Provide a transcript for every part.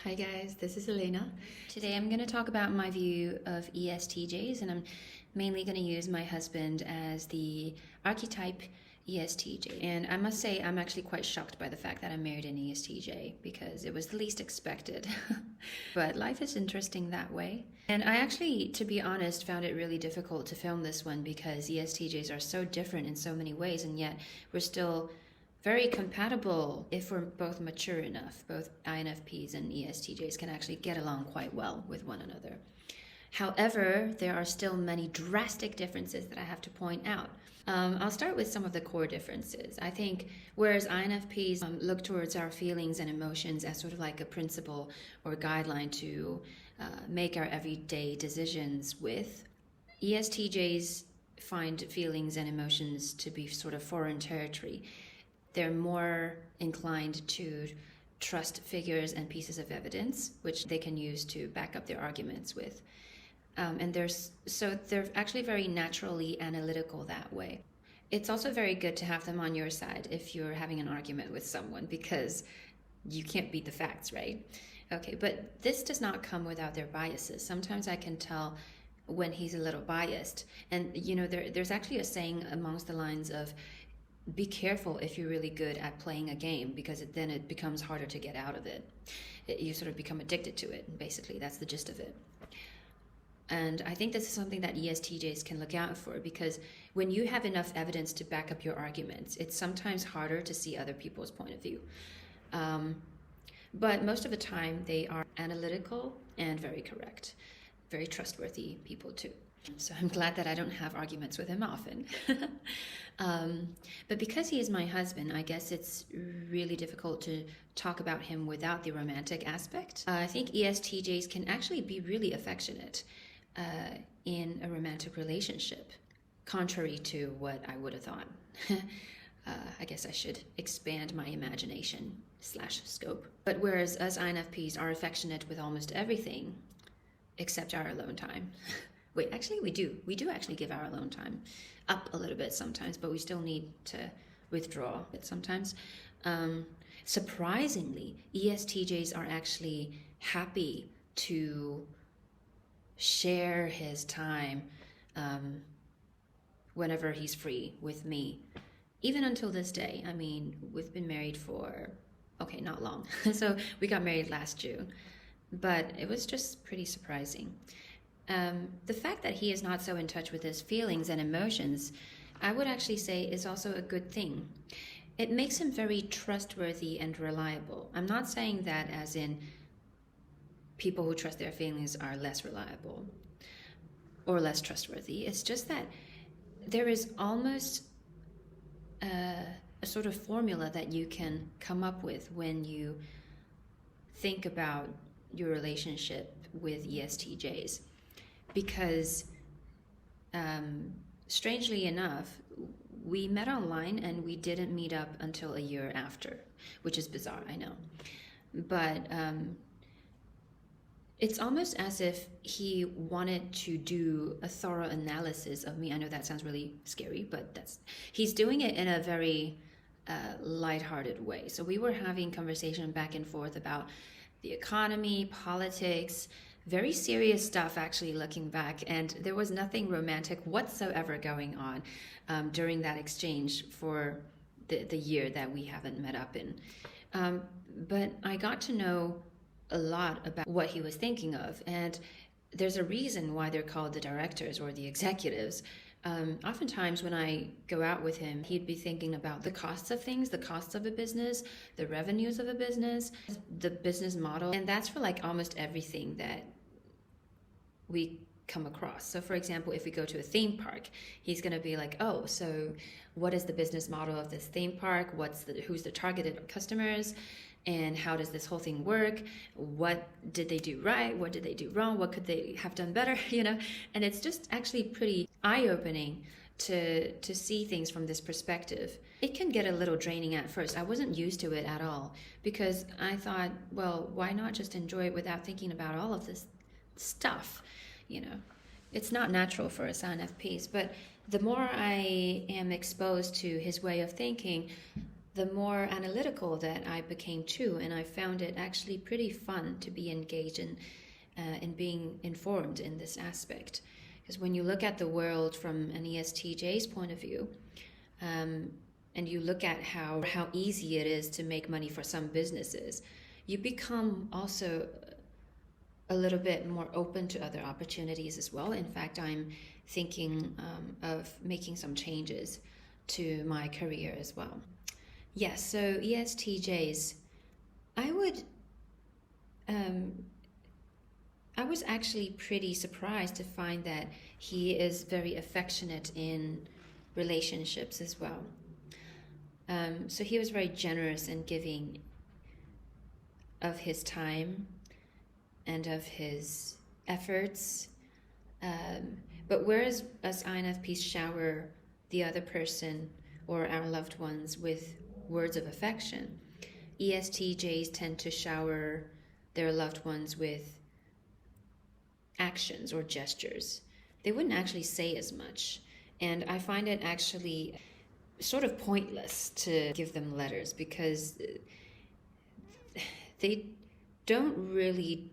Hi guys, this is Elena. Today I'm going to talk about my view of ESTJs, and I'm mainly going to use my husband as the archetype ESTJ. And I must say I'm actually quite shocked by the fact that I married an ESTJ because it was the least expected. But life is interesting that way. And I actually, to be honest, found it really difficult to film this one because ESTJs are so different in so many ways, and yet we're still very compatible if we're both mature enough. Both INFPs and ESTJs can actually get along quite well with one another. However, there are still many drastic differences that I have to point out. I'll start with some of the core differences. I think whereas INFPs look towards our feelings and emotions as sort of like a principle or guideline to make our everyday decisions with, ESTJs find feelings and emotions to be sort of foreign territory. They're more inclined to trust figures and pieces of evidence, which they can use to back up their arguments with. And they're actually very naturally analytical that way. It's also very good to have them on your side if you're having an argument with someone, because you can't beat the facts, right? Okay, but this does not come without their biases. Sometimes I can tell when he's a little biased. And, there's actually a saying amongst the lines of, be careful if you're really good at playing a game, because then it becomes harder to get out of it. You sort of become addicted to it, basically. That's the gist of it. And I think this is something that ESTJs can look out for, because when you have enough evidence to back up your arguments, it's sometimes harder to see other people's point of view. But most of the time, they are analytical and very correct. Very trustworthy people, too. So I'm glad that I don't have arguments with him often. But because he is my husband, I guess it's really difficult to talk about him without the romantic aspect. I think ESTJs can actually be really affectionate in a romantic relationship, contrary to what I would have thought. I guess I should expand my imagination/scope. But whereas us INFPs are affectionate with almost everything, except our alone time. Wait, actually we do. We do actually give our alone time up a little bit sometimes, but we still need to withdraw it sometimes. Surprisingly, ESTJs are actually happy to share his time whenever he's free with me. Even until this day. I mean, we've been married for, not long. So we got married last June, but it was just pretty surprising. The fact that he is not so in touch with his feelings and emotions, I would actually say is also a good thing. It makes him very trustworthy and reliable. I'm not saying that as in people who trust their feelings are less reliable or less trustworthy. It's just that there is almost a sort of formula that you can come up with when you think about your relationship with ESTJs. Because strangely enough, we met online and we didn't meet up until a year after, which is bizarre, I know. But it's almost as if he wanted to do a thorough analysis of me. I know that sounds really scary, but he's doing it in a very lighthearted way. So we were having conversation back and forth about the economy, politics, very serious stuff, actually, looking back, and there was nothing romantic whatsoever going on during that exchange for the year that we haven't met up in. But I got to know a lot about what he was thinking of, and there's a reason why they're called the directors or the executives. Oftentimes when I go out with him, he'd be thinking about the costs of things, the costs of a business, the revenues of a business, the business model, and that's for like almost everything that we come across. So for example, if we go to a theme park, he's going to be like, oh, so what is the business model of this theme park? Who's the targeted customers? And how does this whole thing work? What did they do right? What did they do wrong? What could they have done better? And it's just actually pretty eye-opening to see things from this perspective. It can get a little draining at first. I wasn't used to it at all because I thought, well, why not just enjoy it without thinking about all of this stuff? It's not natural for us INFPs, but the more I am exposed to his way of thinking, the more analytical that I became too, and I found it actually pretty fun to be engaged in being informed in this aspect. Because when you look at the world from an ESTJ's point of view, and you look at how easy it is to make money for some businesses, you become also a little bit more open to other opportunities as well. In fact, I'm thinking of making some changes to my career as well. Yes, so ESTJs, I would, I was actually pretty surprised to find that he is very affectionate in relationships as well. So he was very generous and giving of his time and of his efforts. But whereas us INFPs shower the other person or our loved ones with words of affection, ESTJs tend to shower their loved ones with actions or gestures. They wouldn't actually say as much. And I find it actually sort of pointless to give them letters because they don't really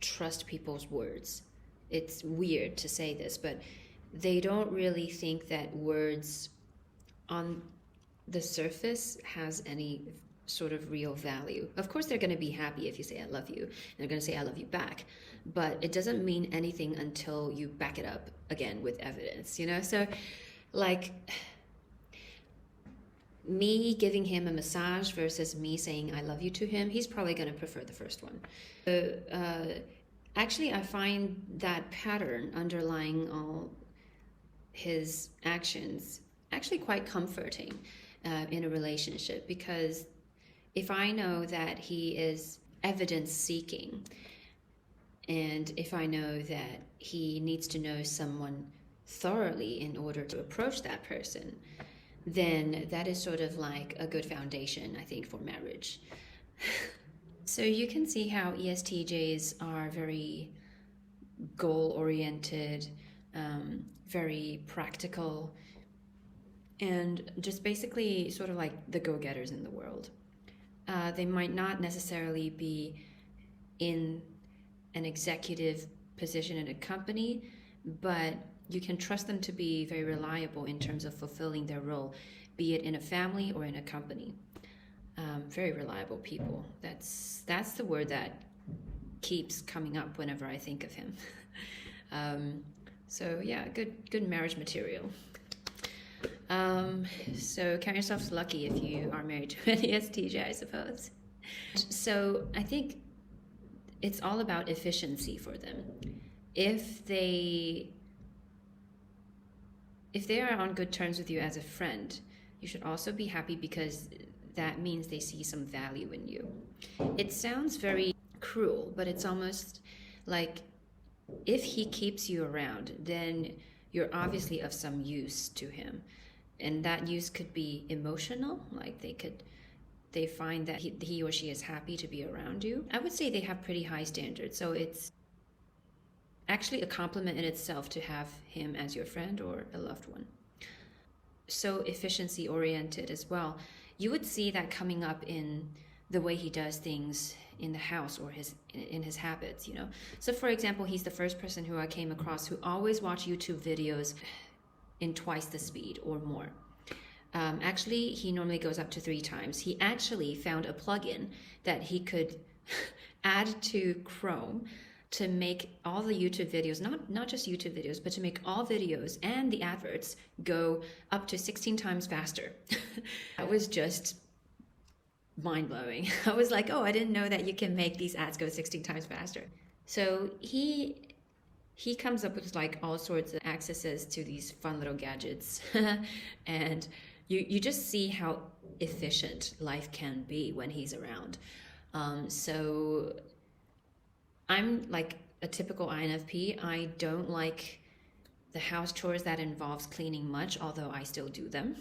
trust people's words. It's weird to say this, but they don't really think that words on the surface has any sort of real value. Of course, they're going to be happy if you say I love you, and they're going to say I love you back, but it doesn't mean anything until you back it up again with evidence, you know? So like me giving him a massage versus me saying I love you to him, he's probably going to prefer the first one. Actually, I find that pattern underlying all his actions actually quite comforting in a relationship, because if I know that he is evidence seeking, and if I know that he needs to know someone thoroughly in order to approach that person, then that is sort of like a good foundation, I think, for marriage. So you can see how ESTJs are very goal-oriented, very practical, and just basically sort of like the go-getters in the world. They might not necessarily be in an executive position in a company, but you can trust them to be very reliable in terms of fulfilling their role, be it in a family or in a company. Very reliable people. That's the word that keeps coming up whenever I think of him. So yeah, good marriage material. So count yourselves lucky if you are married to an ESTJ, I suppose. So I think it's all about efficiency for them. If they are on good terms with you as a friend, you should also be happy, because that means they see some value in you. It sounds very cruel, but it's almost like if he keeps you around, then you're obviously of some use to him. And that use could be emotional, like they find that he or she is happy to be around you. I would say they have pretty high standards, so it's actually a compliment in itself to have him as your friend or a loved one. So efficiency oriented as well. You would see that coming up in the way he does things in the house or in his habits, you know. So for example, he's the first person who I came across who always watched YouTube videos in twice the speed or more. Actually, he normally goes up to 3 times. He actually found a plugin that he could add to Chrome to make all the YouTube videos, not just YouTube videos, but to make all videos and the adverts go up to 16 times faster. That was just mind-blowing. I was like, oh, I didn't know that you can make these ads go 16 times faster. So he comes up with like all sorts of accesses to these fun little gadgets. And you just see how efficient life can be when he's around. So I'm like a typical INFP. I don't like the house chores that involves cleaning much, although I still do them.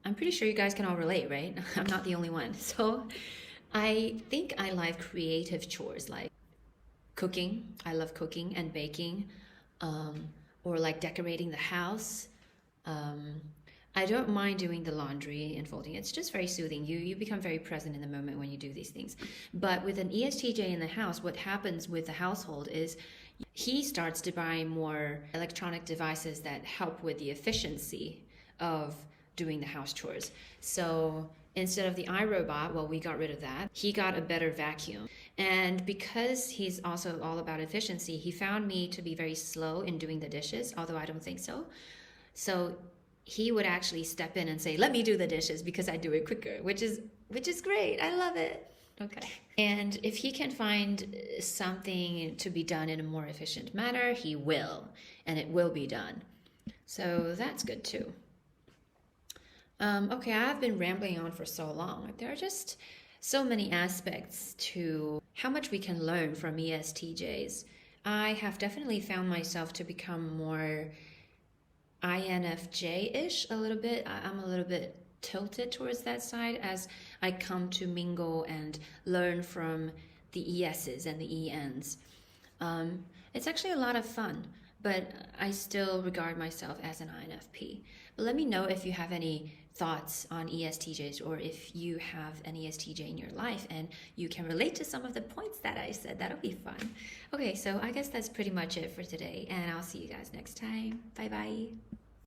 I'm pretty sure you guys can all relate, right? I'm not the only one. So I think I like creative chores like cooking. I love cooking and baking, or like decorating the house. I don't mind doing the laundry and folding. It's just very soothing. You become very present in the moment when you do these things. But with an ESTJ in the house, what happens with the household is he starts to buy more electronic devices that help with the efficiency of doing the house chores. So instead of the iRobot, well, we got rid of that. He got a better vacuum. And because he's also all about efficiency, he found me to be very slow in doing the dishes, although I don't think so. So he would actually step in and say, "Let me do the dishes because I do it quicker," which is great. I love it. Okay. And if he can find something to be done in a more efficient manner, he will, and it will be done. So that's good too. Okay, I've been rambling on for so long. There are just so many aspects to how much we can learn from ESTJs. I have definitely found myself to become more INFJ-ish a little bit. I'm a little bit tilted towards that side as I come to mingle and learn from the ESs and the ENs. It's actually a lot of fun, but I still regard myself as an INFP. But let me know if you have any thoughts on ESTJs or if you have an ESTJ in your life and you can relate to some of the points that I said. That'll be fun. Okay, so I guess that's pretty much it for today, and I'll see you guys next time. Bye bye.